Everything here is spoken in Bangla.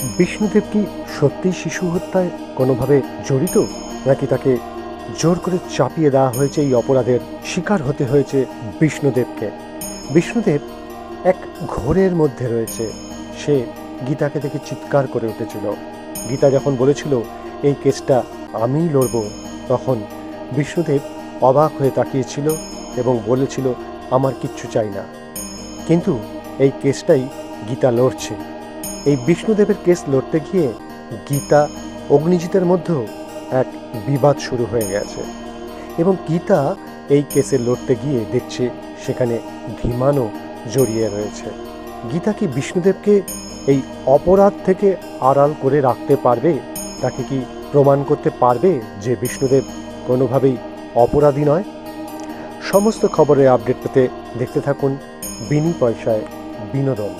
বিষ্ণুদেব কি সত্যিই শিশু হত্যায় কোনোভাবে জড়িত, নাকি তাকে জোর করে চাপিয়ে দেওয়া হয়েছে? এই অপরাধের শিকার হতে হয়েছে বিষ্ণুদেবকে। বিষ্ণুদেব এক ঘোরের মধ্যে রয়েছে। সে গীতাকে দেখে চিৎকার করে উঠেছিল। গীতা যখন বলেছিল এই কেসটা আমিই লড়ব, তখন বিষ্ণুদেব অবাক হয়ে তাকিয়েছিল এবং বলেছিল আমার কিচ্ছু চাই না। কিন্তু এই কেসটাই গীতা লড়ছে। এই বিষ্ণুদেবের কেস লড়তে গিয়ে গীতা অগ্নিজিতের মধ্যেও এক বিবাদ শুরু হয়ে গেছে এবং গীতা এই কেসে লড়তে গিয়ে দেখছে সেখানে ধীমানও জড়িয়ে রয়েছে। গীতা কি বিষ্ণুদেবকে এই অপরাধ থেকে আড়াল করে রাখতে পারবে? তাকে কি প্রমাণ করতে পারবে যে বিষ্ণুদেব কোনোভাবেই অপরাধী নয়? সমস্ত খবরের আপডেট পেতে দেখতে থাকুন বিনি পয়সায় বিনোদন।